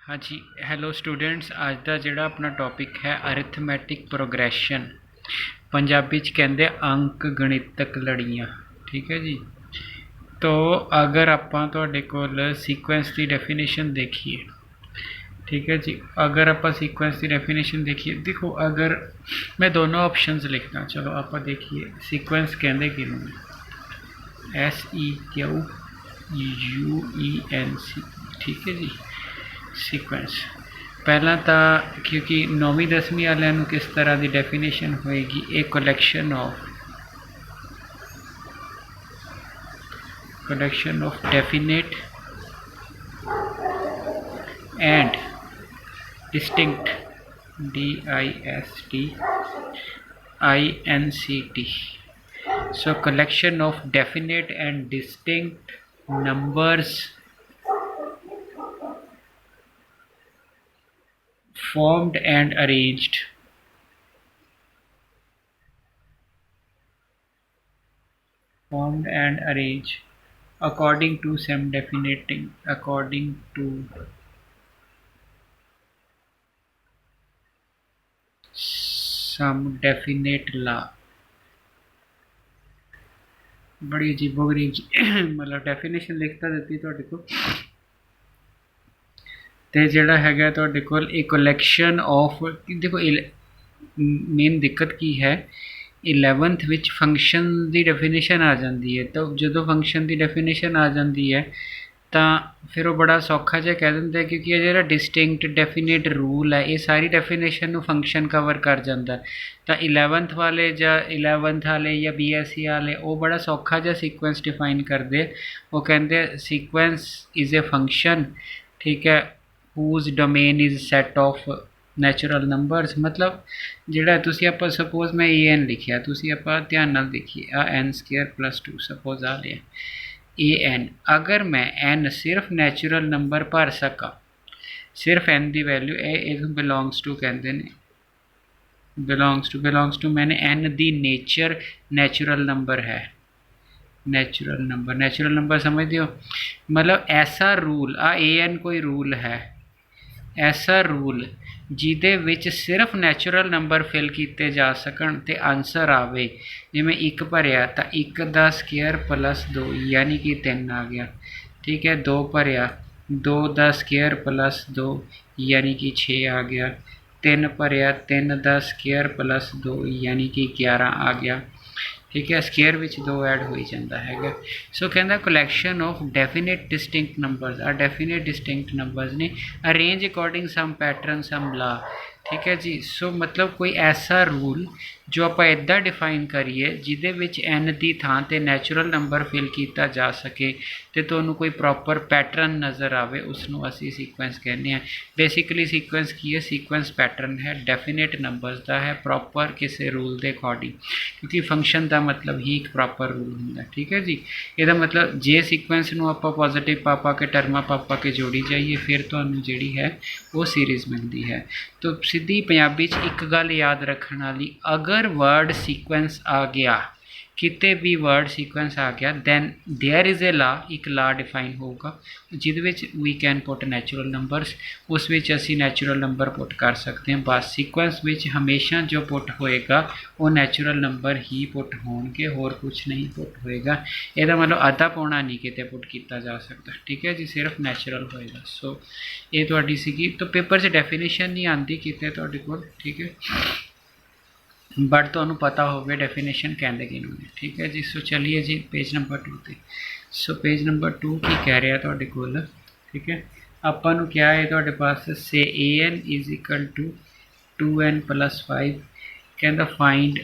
हाँ जी, hello students. आज का जोड़ा अपना टॉपिक है अरिथमैटिक प्रोग्रैशन। पंजाबी च कहते अंक गणितक लड़ियाँ। ठीक है जी। तो अगर आपां तुहाडे कोल सीक्वेंस की डेफिनेशन देखिए, ठीक है जी, अगर आप सीक्वेंस की डेफिनेशन देखिए, देखो अगर मैं दोनों ऑप्शंस लिखना, चलो आप देखिए सीक्वेंस कहते किनू, SEQUENC। ठीक है जी। सीक्वेंस पहला तो क्योंकि 9वीं 10वीं वालों किस तरह की डेफिनेशन होएगी, a collection of definite and distinct DISTINCT। so collection of definite and distinct numbers formed and arranged according to some definite law। बड़ी अजीबो गरीब मतलब डेफिनेशन लिखता देती तुहाडे को, ते जिहड़ा हैगा तुहाडे कोल ए कलैक्शन ऑफ, देखो मेन दिक्कत की है 11th विच फंक्शन की डेफिनेशन आ जाती है। तो जो फंक्शन की डेफिनेशन आ जाती है तो फिर वो बड़ा सौखा जिहा कह देंगे, क्योंकि ये जो डिस्टिंक्ट डेफिनेट रूल है ये सारी डेफिनेशन फंक्शन कवर कर जाता है। तो 11th वाले या 11th वाले या BSc वाले वो बड़ा सौखा जिहा सीक्वेंस डिफाइन करते, वो कहते सीक्वेंस इज़ ए फंक्शन, ठीक है, whose domain is set of natural numbers। मतलब जिहड़ा तुसी आपां सपोज मैं AN लिखिया, तुसी आपां ध्यान नाल देखिए आ n² + 2 सपोज आ लिया AN। अगर मैं n सिर्फ नैचुरल नंबर भर सका, सिर्फ n की वैल्यू ए बिलोंग्स टू कहते हैं, बिलोंग्स टू मैंने n दी नेचर नैचुरल नंबर है, नैचुरल नंबर समझते हो। मतलब ऐसा रूल आ AN कोई रूल है, ऐसा रूल जिहदे विच सिर्फ नैचुरल नंबर फिल किए जा सकन ते आंसर आवे। जिवें 1 भरिया तो 1 दा स्केयर + 2 यानी कि 3 आ गया। ठीक है, 2 भरिया 2 दा स्केयर + 2 यानी कि 6 आ गया। 3 भरिया 3 दा स्केयर + 2 यानी कि 11 आ गया। ठीक है, स्केयर विच 2 ऐड हो ही जाता है। सो कहता collection of definite distinct numbers, आ डेफिनेट डिस्टिंक्ट नंबर्स ने arrange according some pattern some law. ठीक है जी। सो मतलब कोई ऐसा रूल जो आप इदा डिफाइन करिए जिदे विच n की थां ते नैचुरल नंबर फिल किया जा सके, तो तुहानूं कोई प्रॉपर पैटर्न नज़र आवे, उसनूं असी सीक्वेंस कहने हैं। बेसिकली सीक्वेंस की है, सीक्वेंस पैटर्न है डेफिनेट नंबर्स का है, प्रॉपर किसी रूल के अकॉर्डिंग, क्योंकि फंक्शन का मतलब ही एक प्रॉपर रूल होंगे। ठीक है जी। यदा मतलब जे सीक्वेंस नूं आपां पॉजिटिव पा के टर्मा पा के जोड़ी जाइए, फिर तुहानूं जिहड़ी है वो सीरीज़ मिलती है। तो सीधी पंजाबी च एक गल याद रखने वाली, अगर वर्ड सीक्वेंस आ गया, किते भी वर्ड सीक्वेंस आ गया, then there is a law, एक लॉ डिफाइन होगा जिहदे which we can put natural numbers, उस विच असी नैचुरल नंबर पुट कर सकते हैं। बस सीक्वेंस विच हमेशा जो पुट होएगा वो नैचुरल नंबर ही पुट होंगे, होर कुछ नहीं पुट होएगा। यदा मतलब आधा पौना नहीं किते पुट किया जा सकता। ठीक है जी, सिर्फ नैचुरल होएगा। सो ये तुहाडी सीगी, तो पेपर से डेफिनेशन नहीं आती किते तुहाडे कोल, ठीक है, बट तुहानूं पता होवे डेफिनेशन कहते कि ने। ठीक है जी। सो चलिए जी पेज नंबर 2 ते। सो पेज नंबर 2 की कह रहा तुहाडे कोल, ठीक है, आपां नूं क्या है तुहाडे पास, से AN = 2n + 5 कहता फाइंड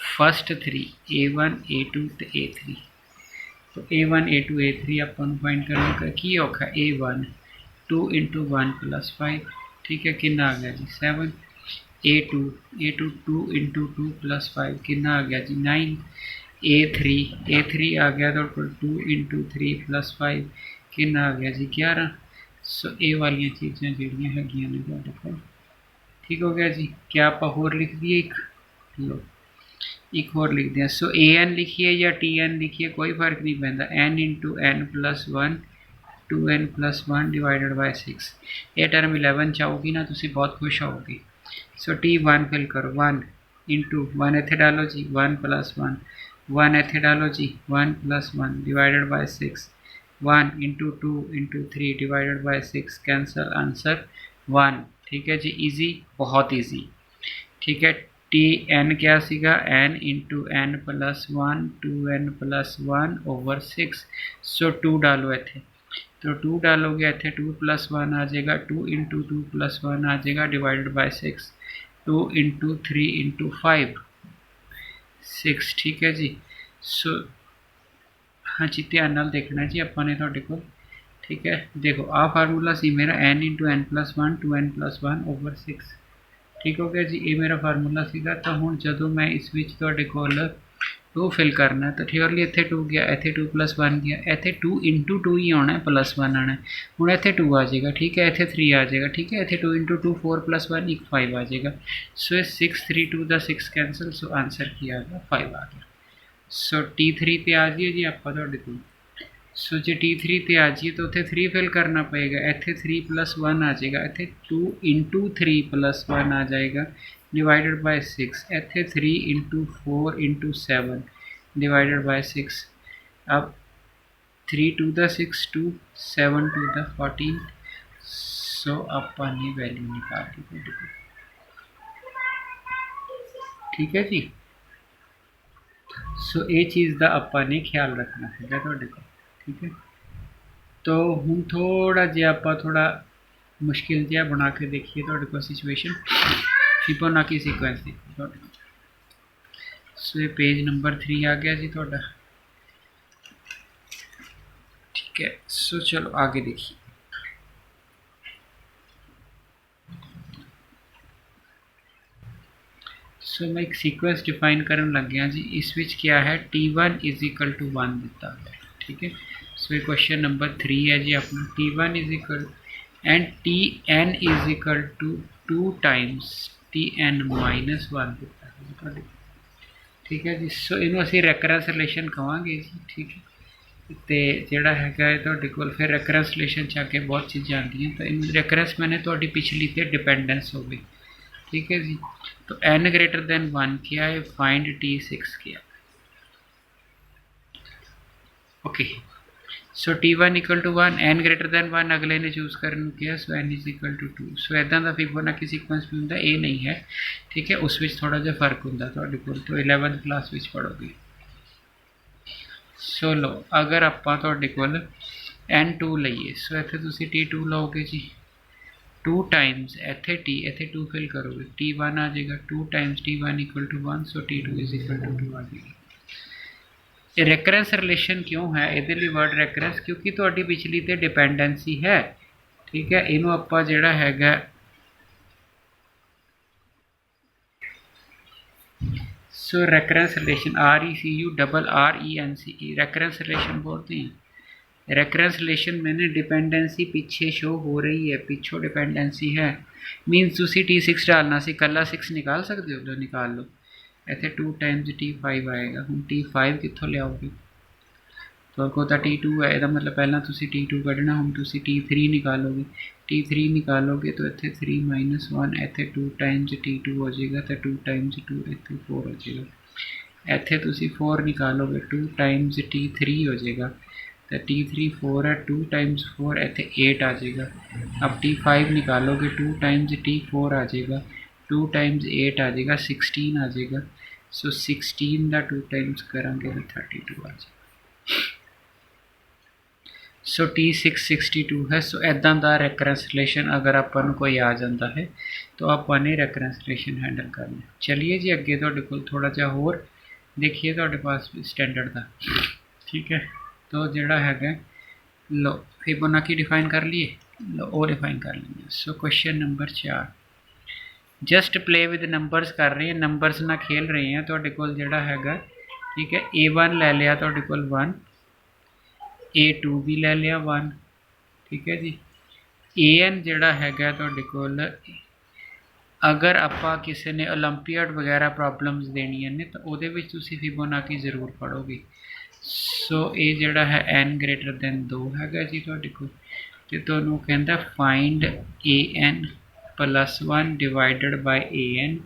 फस्ट 3 A1 A2 ते A3। तो A1 A2 A3 आपां नूं फाइंड करना की औखा, A1 2 × 1 + 5, ठीक है, कितना आ गया जी 7। A2 2 × 2 + 5 कितना आ गया जी 9। A3 आ गया तो 2 × 3 + 5 कितना आ गया जी 11। सो ये वाली चीज़ां जिहड़ियां हैगियां ने तुहाडे कोल, ठीक हो गया जी। क्या आप होर लिख दिए, एक लो एक होर लिख दिया। सो AN लिखिए या TN लिखिए कोई फर्क नहीं पैंदा, n × n + 1 2n+1 divided by 6। ये टर्म 11 चाहोगी ना, तुसी बहुत खुश होगी। सो t1 फिल करो, 1 इंटू 1 इत्थे डालो जी, 1+1, 1 इत्थे डालो जी, 1+1 divided by 6, 1 into 2 into 3 divided by 6, cancel, answer 1। ठीक है जी, ईजी, बहुत ईजी। ठीक है, टी एन क्या सीगा, n इंटू n+1 2n+1/6। सो 2 डालो इत्थे, तो 2 डालोगे इत्थे 2+1 आ जाएगा, 2 इंटू 2+1 आ जाएगा डिवाइडेड बाय 6, 2 इंटू 3 इंटू 5 6। ठीक है जी। सो हाँ जी, ध्यान नाल देखना जी आपां ने तुहाडे कोल। ठीक है, देखो आ फार्मूला सी मेरा n इंटू n+1 2n+1/6। ठीक हो गया जी, ये मेरा फार्मूला सीगा। तो हुण जदों मैं इस विच तुहाडे कोल 2 फिल करना, तो ठीक इत्थे 2 गया, इत्थे 2+1 गया, इत्थे 2 इंटू 2 ही आना है, +1 आना है। हुण इत्थे 2 आ जाएगा, ठीक है, इत्थे 3 आ जाएगा, ठीक है, इत्थे 2 इंटू 2 4+1 1 5 आ जाएगा। सो 6 3 2 दा 6 कैंसल, सो आंसर की आ गया 5 आ गया। सो T3 पे आ जाइए जी आपां तुहाडे कोल। सो जो T3 पे आ जाइए तो उत्थे 3 फिल करना पएगा, इत्थे 3+1 आ जाएगा, इत्थे 2 इंटू 3+1 आ जाएगा डिवाइडेड बाय 6, इत्थे 3 इंटू 4 इंटू 7 डिवाइडेड बाय 6। अब 3 2 दा 6 2, 7 2 दा 14। सो आपां ने वैल्यू निकाल ली। ठीक है जी। सो ये चीज़ का आपां ने ख्याल रखना है तुहाडे कोल। ठीक है, तो हुण थोड़ा जिहा आपां थोड़ा मुश्किल जिहा बना के देखिए तुहाडे कोल सिचुएशन। फिबोनाची सीक्वेंस देखो तुहाडे कोल। सो ये पेज नंबर 3 आ गया जी तुहाडा। ठीक है, सो चलो आगे देखिए। सो मैं एक सीक्वेंस डिफाइन करन लग गया जी। इस विच क्या है, T1 = 1 दिता है। ठीक है, सो ये क्वेश्चन नंबर 3 है जी अपना। T1 and Tn = 2 times Tn-1 दिता है। ठीक है जी। सो इनू असीं रैकरेंस रिलेशन कहांगे जी। ठीक है, तो जोड़ा है तुहाडे कोल फिर रैकरेंस रिलेशन च आके बहुत चीज़ां आंदियां। तो इन रैकरेंस मैंने तुहाडी पिछली ते डिपेंडेंस हो गई। ठीक है जी। तो n greater than 1 किया है, फाइंड T6 किया। ओके, सो T1 = 1, n greater than 1 अगले ने चूज करन किया, सो n = 2। सो इदां दा फिबोनाची सीक्वेंस भी हुंदा, ये नहीं है। ठीक है, उस विच थोड़ा जिहा फर्क हुंदा तुहाडे कोल, तो 11th क्लास विच पढ़ोगे। सो लो, अगर आपां तुहाडे कोल n2 लईए, सो इत्थे तुसीं T2 लोगे जी, 2 टाइम्स इत्थे T, इत्थे 2 फिल करोगे, T1 आ जाएगा, 2 टाइम्स T1 = 1, सो T2 = 2 आ जाएगा। ये रैकरेंस रिलेशन क्यों है, ये वर्ड रैकरेंस क्योंकि तुहाडी पिछली ते डिपेंडेंसी है। ठीक है, इनू आपां जिहड़ा हैगा सो रैकरेंस रिलेशन RECU रैकरेंस रिलेशन बोलते हैं। रैकरेंस रिलेशन मैंने डिपेंडेंसी पीछे शो हो रही है, पिछों डिपेंडेंसी है, मीनस तुसी T6 डालना सी, कला 6 निकाल सकते हो, तो निकाल लो। इत्थे 2 टाइम्स T5 आएगा। हुण T5 कित्थों लियाओगे, तो को तो T2 है, इसका मतलब पहला तुसी T2 कढ़ना, हुण तुसी T3 निकालोगे। T3 निकालोगे तो इत्थे 3 - 1, इत्थे 2 टाइम्स T2 हो जाएगा, तो 2 टाइम्स 2 इत्थे 4 हो जाएगा। इत्थे तुसी 4 निकालोगे, 2 टाइम्स T3 हो जाएगा, तो T3 4 है, 2 टाइम्स 4 इत्थे 8 आ जाएगा। अब T5 निकालोगे, 2 टाइम्स T4 आ जाएगा, 2 टाइम्स 8 आ जाएगा, 16 आ जाएगा। सो 16 का 2 टाइम्स करांगे तो 32 आ जाएगा। सो T6 62 है। सो इदां दा रैकरेंस रिलेशन अगर आपां कोई आ जाता है तो आपां ने रैकरेंस रिलेशन हैंडल करना। चलिए जी अगे तुहाडे कोल थोड़ा जिहा होर देखिए तुहाडे पास स्टैंडर्ड दा। ठीक है, तो जिहड़ा हैगा लो फिबोनाची डिफाइन कर लिए, लो वो डिफाइन कर लेंगे। So question number 4, just play with numbers कर रहे हैं, नंबर्स ना खेल रहे हैं। तुहाडे कोल जिहड़ा हैगा, ठीक है, A1 ले लिया तुहाडे कोल 1, A2 भी ले लिया 1। ठीक है जी, AN जिहड़ा हैगा तुहाडे कोल, अगर आपां किसी ने ओलंपियाड वगैरह प्रॉब्लम्स देनियां ने तो उहदे विच तुसीं फिबोनाची जरूर पढ़ोगे। सो ये जड़ा है n ग्रेटर दैन 2 हैगा जी तुहाडे कोल ते तुहानूं कहंदा find an plus 1 divided by an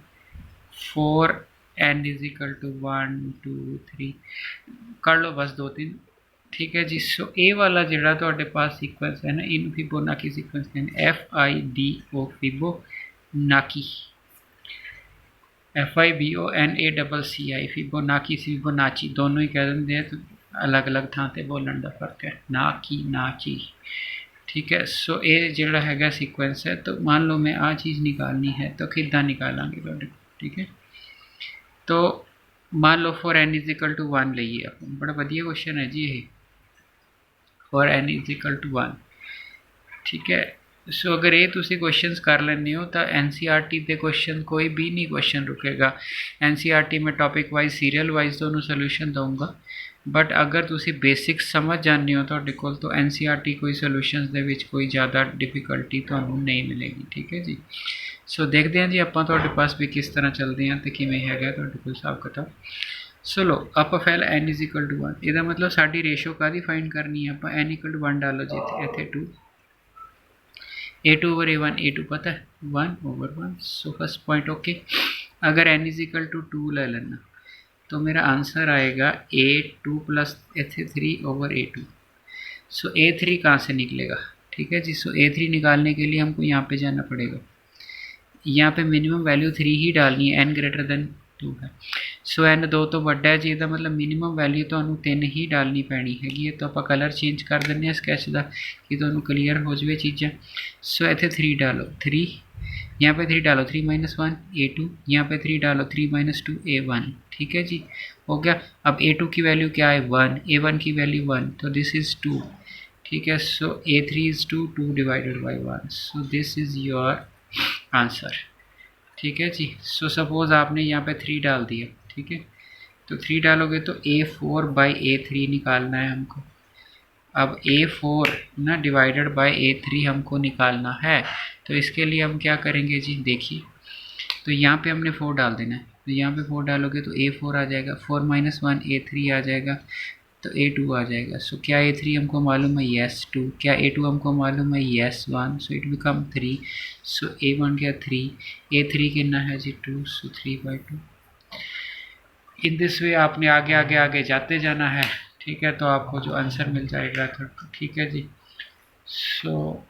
for n is equal to 1 2 3 कर लो बस 2 3। ठीक है जी। सो ए वाला जड़ा तुहाडे पास सीक्वेंस है ना इन फिबोनाची सीक्वेंस कहंदे FIBO फिबोनाची FIBONACCI फिबोनाची दोनों ही कह देंगे हैं, तो अलग अलग थां ते बोलन का फर्क है ना की ना ची। ठीक है। सो ये जड़ा हैगा सीक्वेंस है तो मान लो मैं आ चीज़ निकालनी है तो किद्दां निकालांगे तुहाडे। ठीक है। तो मान लो for n is equal to 1 लईए आप, बड़ा वधिया क्वेश्चन है जी ये, for n is equal to 1। ठीक है। सो अगर ये तुसी क्वेश्चंस कर लेने हो तो NCERT के क्वेश्चन कोई भी नहीं क्वेश्चन रुकेगा। NCERT में टॉपिक वाइज सीरियल वाइज दोनों सोल्यूशन दूंगा, बट अगर तुसी बेसिक्स समझ जाने हो तुहाडे कोल तो NCERT कोई सोल्यूशंस दे विच कोई ज़्यादा डिफिकल्टी तुहानूं नहीं मिलेगी। ठीक है जी। सो देखते हैं जी आपां तुहाडे पास भी किस तरह चलते हैं तो किवें हैगा तुहाडे कोल हिसाब किताब। सो लो आप पहले n इज इक्वल टू 1, इसका मतलब साडी रेशो कादी फाइंड करनी है, आप n इक्वल टू 1 डालो जी, इत्थे 2 A2 ओवर A1, A2 पता है 1 over 1। So first point okay. अगर n इज इक्वल टू 2 ले लेना तो मेरा आंसर आएगा A2 प्लस 3 ओवर A2। सो A3 कहाँ से निकलेगा? ठीक है जी। सो A3 निकालने के लिए हमको यहाँ पे जाना पड़ेगा, यहाँ पे मिनिमम वैल्यू 3 ही डालनी है, n ग्रेटर दैन 2 है। सो n 2 तो बड़ा है जी, मतलब मिनिमम वैल्यू तो 3 ही डालनी पैनी हैगी। तो आप कलर चेंज कर दें स्कैच का कि तो क्लीयर हो जाए चीज़ें। सो इतने 3 डालो, 3 यहाँ पे 3 डालो, 3 माइनस 1 A2, यहाँ पे 3 डालो, 3 माइनस 2 A1। ठीक है जी, हो गया। अब A2 की वैल्यू क्या है 1, A1 की वैल्यू 1, तो दिस इज़ 2। ठीक है। सो A3 is 2, 2 divided by 1। So this is your answer. ठीक है जी। सो सपोज़ आपने यहाँ पे 3 डाल दिया। ठीक है। तो 3 डालोगे तो A4 बाई A3 निकालना है हमको। अब A4 ना डिवाइडेड बाई A3 हमको निकालना है, तो इसके लिए हम क्या करेंगे जी, देखिए। तो यहाँ पे हमने 4 डाल देना है, तो यहाँ पे 4 डालोगे तो A4 आ जाएगा, 4 माइनस 1 A3 आ जाएगा, तो A2 आ जाएगा। सो क्या A3 हमको मालूम है? यस 2। क्या A2 हमको मालूम है? Yes 1। So it become 3। So A1 क्या 3, A3 कितना है जी 2, सो 3/2। इन दिस वे आपने आगे आगे आगे जाते जाना है। ठीक है। तो आपको जो आंसर मिल जाएगा तो ठीक है जी। सो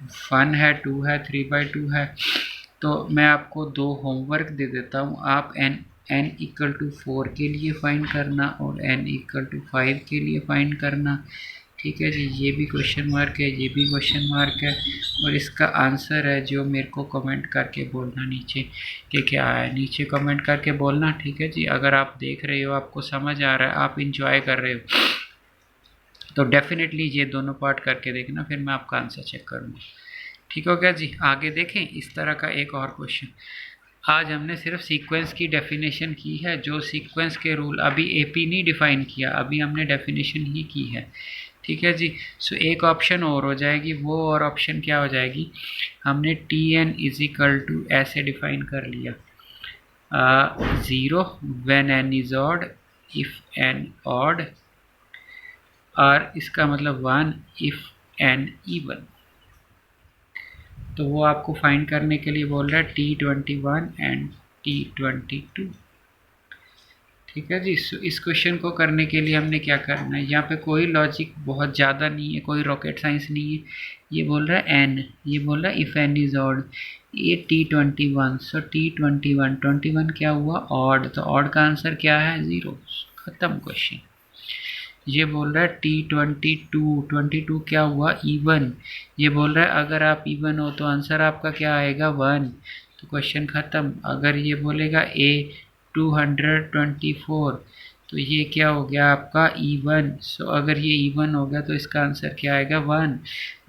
फन है 2 है, 3/2 है। तो मैं आपको 2 होमवर्क दे देता हूँ, आप n इक्वल टू 4 के लिए फाइंड करना और n इक्वल टू 5 के लिए फाइंड करना। ठीक है जी। ये भी क्वेश्चन मार्क है, ये भी क्वेश्चन मार्क है, और इसका आंसर है जो मेरे को कमेंट करके बोलना नीचे कि क्या है, नीचे कमेंट करके बोलना। ठीक है जी। अगर आप देख रहे हो, आपको समझ आ रहा है, आप इंजॉय कर रहे हो, तो डेफिनेटली ये दोनों पार्ट करके देखना, फिर मैं आपका आंसर चेक करूँगा। ठीक हो गया जी। आगे देखें इस तरह का एक और क्वेश्चन। आज हमने सिर्फ सीक्वेंस की डेफिनेशन की है, जो सीक्वेंस के रूल, अभी AP नहीं डिफ़ाइन किया, अभी हमने डेफिनेशन ही की है। ठीक है जी। सो एक ऑप्शन और हो जाएगी, वो और ऑप्शन क्या हो जाएगी, हमने Tn इज इक्वल टू ऐसे डिफ़ाइन कर लिया, 0 when n is odd, if n odd, और इसका मतलब 1 इफ़ n इवन। तो वो आपको फाइंड करने के लिए बोल रहा है T21 एंड T22। ठीक है जी। सो इस क्वेश्चन को करने के लिए हमने क्या करना है, यहाँ पे कोई लॉजिक बहुत ज़्यादा नहीं है, कोई रॉकेट साइंस नहीं है। ये बोल रहा है n, ये बोल रहा है इफ़ n इज़ ऑड, ये T21। सो T21 क्या हुआ ऑड, तो ऑड का आंसर क्या है 0। ख़त्म क्वेश्चन। ये बोल रहा है T22 क्या हुआ इवन, ये बोल रहा है अगर आप इवन हो तो आंसर आपका क्या आएगा 1, तो क्वेश्चन ख़त्म। अगर ये बोलेगा A224 तो ये क्या हो गया आपका इवन। सो अगर ये इवन हो गया तो इसका आंसर क्या आएगा 1।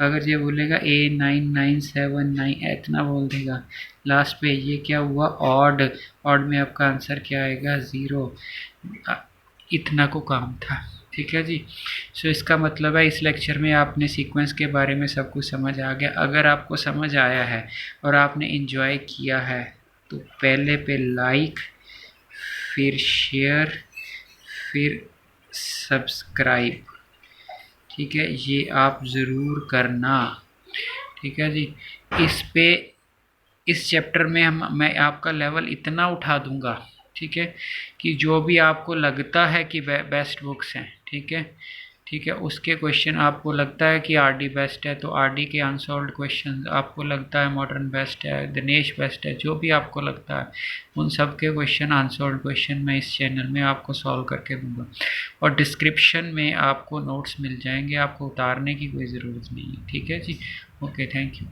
अगर ये बोलेगा A9979 इतना बोल देगा लास्ट पे, ये क्या हुआ ऑड, ऑड में आपका आंसर क्या आएगा 0। इतना को काम था। ठीक है जी। सो इसका मतलब है इस लेक्चर में आपने सीक्वेंस के बारे में सब कुछ समझ आ गया। अगर आपको समझ आया है और आपने इन्जॉय किया है तो पहले पे लाइक, फिर शेयर, फिर सब्सक्राइब, ठीक है, ये आप ज़रूर करना, ठीक है जी। इस चैप्टर में मैं आपका लेवल इतना उठा दूंगा, ठीक है, कि जो भी आपको लगता है कि बेस्ट बुक्स हैं, ठीक है, ठीक है, उसके क्वेश्चन आपको लगता है कि आरडी बेस्ट है तो आरडी के अनसॉल्व्ड क्वेश्चन, आपको लगता है मॉडर्न बेस्ट है, दिनेश बेस्ट है, जो भी आपको लगता है उन सब के क्वेश्चन, अनसॉल्व्ड क्वेश्चन मैं इस चैनल में आपको सॉल्व करके दूंगा। और डिस्क्रिप्शन में आपको नोट्स मिल जाएंगे, आपको उतारने की कोई ज़रूरत नहीं है, ठीक है जी। Okay, thank you.